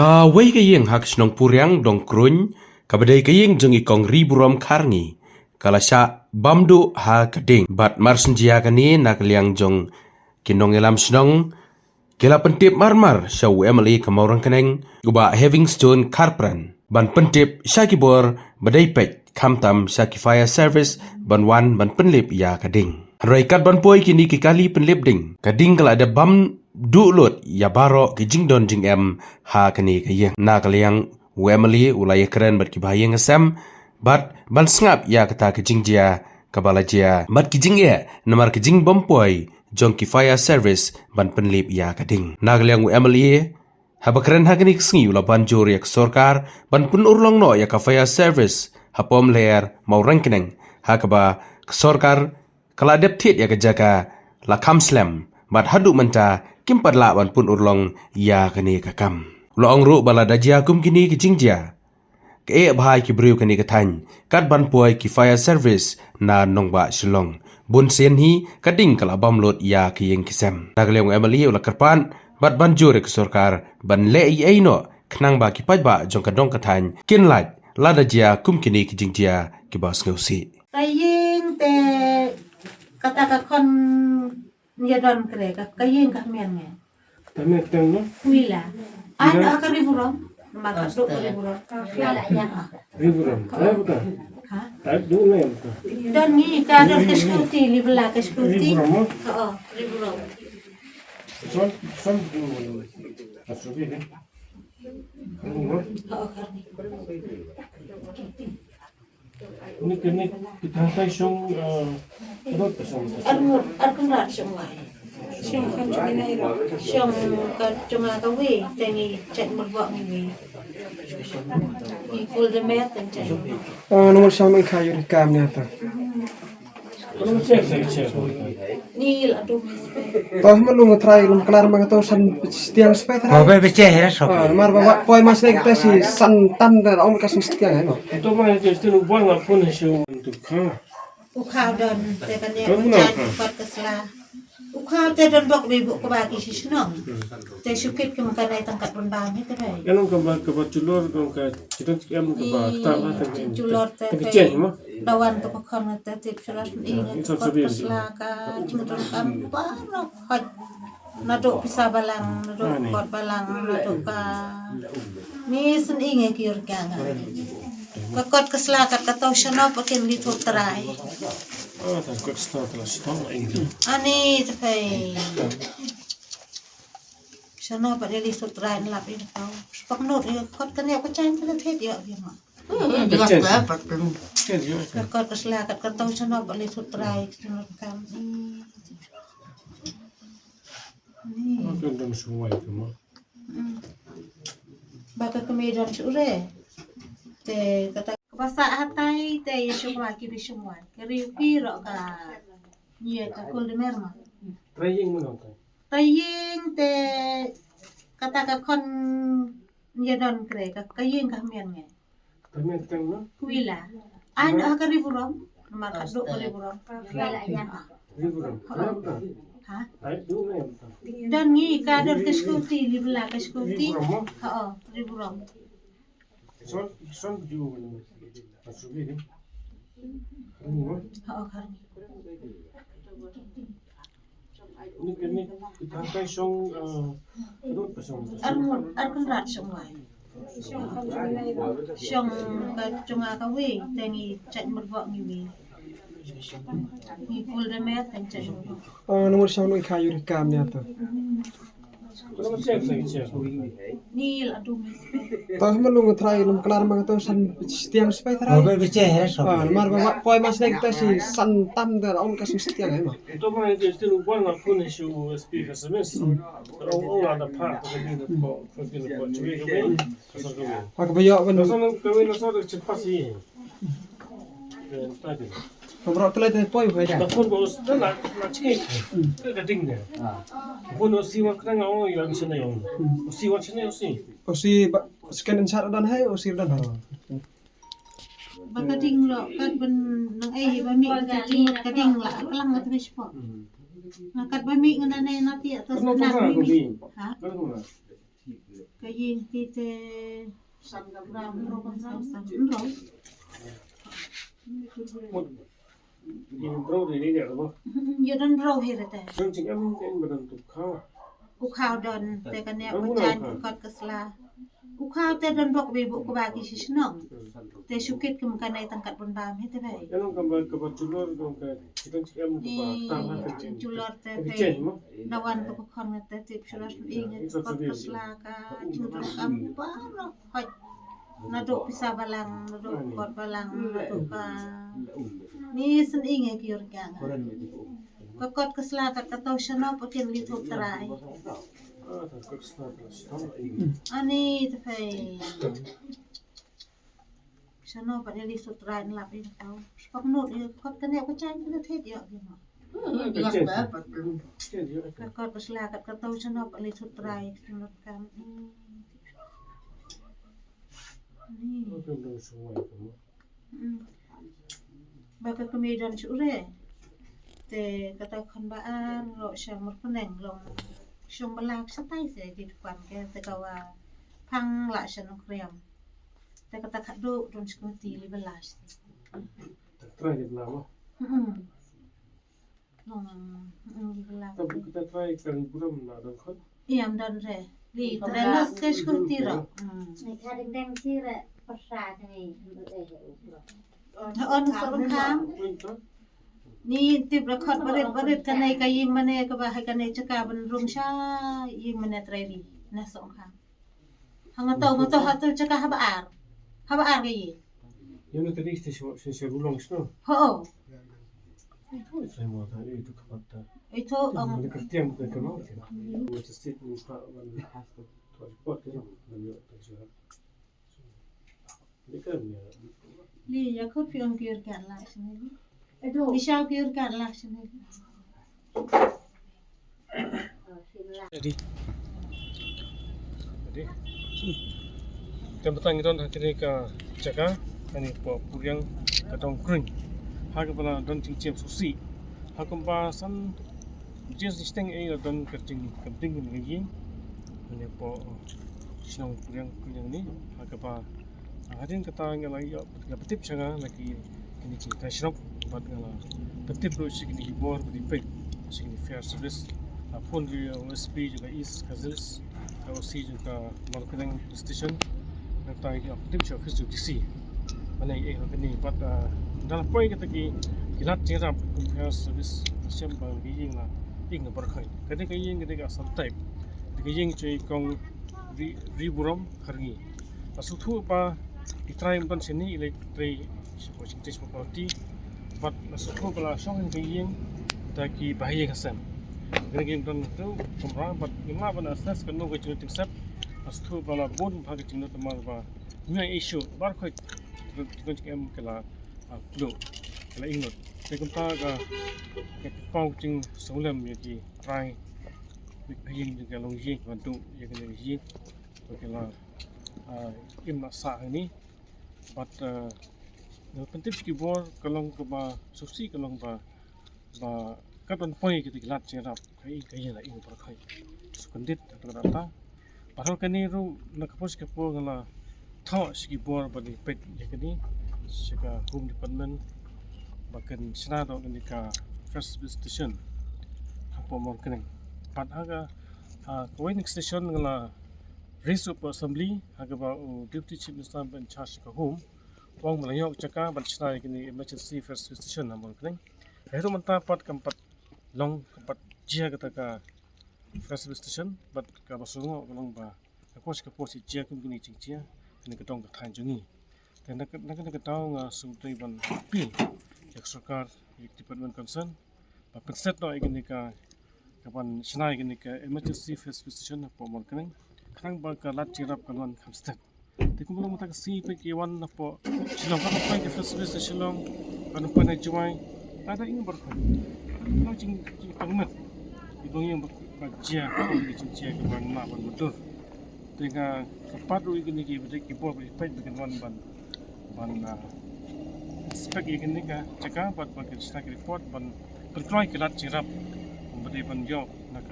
Wei kayeng hak senong puriang dong kruny, kabadai kayeng jeng ikong riburom karngi. Kalasya bamdu ha kading, bat marsenjia kani nak liang jong kinong elam senong, kila pentip marmar syau Emily kemaurang keneng, guba Havingstone Karpran, ban pentip syakibor badai pek kamtam syaki fire service ban wan ban penlip ya kading. Raikat ban poi kini kikali penlip ding, kading kala ada bam du lot ya baro ke jing don jing em ha kani kayeng nak liang Emily ulai keren bat kibayeng asam bat ban sngap ya kata ke jing dia kabala dia bat ki jing ya namar ke jing bompoi jong ki fire service ban penlip ya kading nak liang Emily haba keren ha kani sngi ula banjur ya sorkar ban pun urlong no ya ka fire service hapom ler mau rangkeneng ha kaba sorkar kala deptit ya kejaga la kamslam bat hadu menta kimpat lawan pun urlong ya kani kakam. Loong ru bala dajia kum kini ke jingja. Ke bahai ki briu kani katany. Kat ban puai ki fire service na nongba silong. Bun sen hi kading kala bamlot ya ki yeng kisem. Nagleong Emily ula kerpan bat banjur ke sorkar ban le i no knang ba ki pajba jong kadong katany. Kin laj la dajia kum kini ke jingja ki bas ngeusi. Kayeng te kata ka kon nyadon kre ka kayeng ka men nge. Tanya tanya. Wila. Ana ka riburom. Maka do ka riburom. Wala ya. Riburam. Ay bukan. Ha? Ay dulu ya bukan. Dan ni ka do ke skuti libela ke skuti. Riburam. Oo, riburom. Son dulu. Asubi ni. Oo, karni. Ini kini kita tay siyang ano pa siyang Arkun rat semua. Syong kan cuma ira. Syong ka cuma ka we tengi cek merbok ni. Ikul de met dan cek. Nomor siya may kayo rin kam niya ito. ano siya siya. Ni aduh. Toh malungo try lum kelar mga to san tiang spek try. Kobe beceh so. Mar bawa poi mas lagi kita si santan dan om kasih setiang ano. Ito mga ito nung buwan nga po na siya untuk ka. Ukhaw dan te kan ya macam pat kesla. Ukhaw te dan bok bibu ko bagi si senong. Te sukit ke makan ai tangkat bendang ni te bai. Yan ang kabatulor kung ka kita am kabatama tagin. Julor te Kecil mo. dawan to pakon te tip surat ingat pat kesla ka cimton kam paro khaj naduk pisah balang naduk kot balang naduk ka ni sen inge kiur ka kakot kesla kat katau shanop pakin litur terai. Tak kau start lah start ini. Ani tapi sana pada li sutra lap ini kau. Pak not ya kot kan ya kecain pada thet ya dia mah. Kecil. Kecil juga. Kot kesela kat tahu sana pada li sutra sana kam. Ni. Aku dah semua itu mah. Baka kemedan sure. Te kata Basa hatai te yeshua ki bishumwan. Kiri piro ka niya ka kuldemer ma. Trying mo na. Tayeng te kata ka kon niya don kre ka kayeng ka men nge. Tanya tanya. Wila. Ana ka riburom. Maka do ka riburom. Wila ya. Riburam. Ha? Ay dulu ya. Dan ni ka dor ke skuti libla ke skuti. Riburam mo. Ha riburom. Son juga. Asubi ni. Ini mo. Ha karni. Ini kini kita tay siyang ano pa siyang. Arkun rat semua. Syong ka cunga ka we tengi cek merbok ni we. Ikul de met dan cek. Nomor siya may kayo rin kam niya ito. Ano siya siya. Ni aduh. Toh malungo try lum kelar mga to san tiang spek try. Kobe beceh so. Mar bawa poi mas lagi kita si santan dan om kasih setiang ano. Ito mga ito nung buwan nga po na siya speaker sa mes. Ang ada pa ko din po. Pagkin po. Chubay kami. Kasar kami. Pagbayo man. Kasar nang kami na sa cepat sih. Tadi. Pabro tuloy tayo poi pwede. Tapos bos na chicken. Kading na. Kuno siwa ka nga o yung isa na yun. Siwa siya na yun si. O si scan shot dan hay o si dan haro. Baka ding lo kan ben nang ai ba mi ka ding la kalang at bispo. Nakat ba mi ngana na nati atas Ano pa na nga mi. kung Ha? Ano nga? Kayin kita ram rokan sausan ro. Ini bro ini dia apa? Yadan ro hirate. Yang cing em badan tu kau. Ku khao don te kan ya bacan kot kesla. Ku khao te don bok be bu ku bagi sisnong. Te sukit kem kanai tangkat bon bam hete bai. Yang kabar julur dong ke kita cing em tu tangan Ni julor te Ini pe. ceng mah. Dawan ko kon te tip sulas ingat kot kesla ka cingdul kampar hoj. Naduk pisah balang, naduk kot balang, naduk ka. Ni sen ingat kiur kang. Kakot kesla kat katau shano pakin lituk terai. Tak kesana terus. Ani tepai. Shano pada lituk terai ngelap ini tau. Sepak nut dia kot kena aku cai kena tet ya dia. Kakot kesla kat katau shano pak lituk terai nut kam. Ni. Baka kemedan sure. Te kata kan baan lo syamur peneng long syong balak satai se di depan ke te kawa pang la syanong kriam. Te kata kado don skuti 15. Tak try dia lama. Long 15. Tapi kita try kali buram nak dong kan. Iam don re. Li trelos ke skuti ro. Kadang-kadang sih persa nih untuk On sorong kam. Ni tip rekod barit kanai kaying mane ka bahay kanai caka ban rungsha ying mane tredi na song kam. Hangatau hatul caka habaar. Habaar kayi. Yang ni tadi saya ulang semua. Ho. Itu saya mau tanya itu kata. Ito ang Mereka kerja yang bukan kenal kan. Macam state ni pak mana tu report kan. Mana kerja. Ini kan ya. li yakut fi ang kiur kan la sini. Itu Di syau kiur kan la sini. Jadi Kita petang itu hari ke jaga ini puriang katong kering. Harga pala don cincin susi. Harga bahasan jenis sistem ini don kerjing penting ini. Ini po sinong puriang ini harga pa hadin kata ngalai ya petip sangat lagi kini cinta sinong buat ngala petip lu sini hibur beripek sini fair service pun di OSP juga East Kazalis OC juga marketing station nanti petip siapa office DC mana ini buat dalam poin kita kilat cerap fair service siapa bang giying lah ing berkai ketika giying ketika asal type ketika giying cuy kong riburam karni masuk tu apa ditry bukan sini elektrik Washington property buat masuk tu kalau song yang giying taki bahaya kasam kena giying don tu kumrah buat imla pada asas kena ke cerita tingsap masuk tu kalau bon bagi cerita teman apa punya isu bar kau kita em kala flu kala ingot tapi kita ke pau cing solam yaki try giying juga long giying bantu yang kena giying kala imla sah ini but penting keyboard kalong ke ba susi kalong ba kapan poin kita gelat cerap kai lah ini berkai sukandit rata padahal kini ru nak kapos kapo ngala thau keyboard ba di pet ya kini sika home department bahkan sina do ni ka first station hapo mon kene pat haga coin station ngala race of assembly haga ba deputy chief minister in charge ka home wang melayok caka bercakap kini emergency first station namun kene itu mentah pat keempat long keempat jia kata ka first station bat ka basungo long ba kapos si jia kini jia kini ketong ka than jungi dan nak tahu nga sutri ban pil yak sarkar yak department concern ba penset no kini ka kapan sinai kini ka emergency first station po mon kene kang ba ka lat jirap kalwan kamstet di kumulong mata kasi pagkiwan na po silong kapag ka first base silong ano pa na juway ada ingin berkah kalau cing pangmat itu yang bagia di cincin ke bang na ban betul dengan kepat ru ini ki beri kipor beri pet dengan ban spek ini ka caka bat bagi stack report ban kontrol kelat cirap beri ban job nak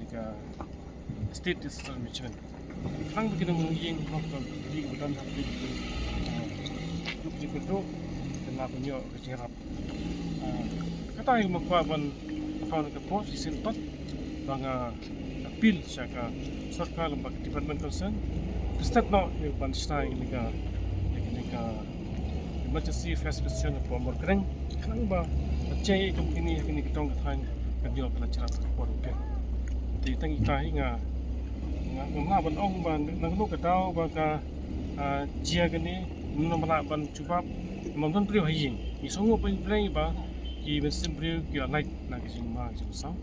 ini ka state disaster management Kang begini mengiring waktu di kemudian hari itu di kedua dan lalu nyo kecerap. Kata yang mengkawan kawan ke pos di sentot banga appeal siaka serta lembaga department concern. Kristat no yang panstai ini ka emergency fast position of Pomor Kering. Kang ba cai ini ketong katang kanjil kena cerap kuat ke. Thì tăng cái nga nga ban ong ban nang lu ka tao ba ka chia cái này nó mà ban chubap mà don priu hayin ni songo pen prei ba ki ben sim priu ki like na ki sim ma ki sam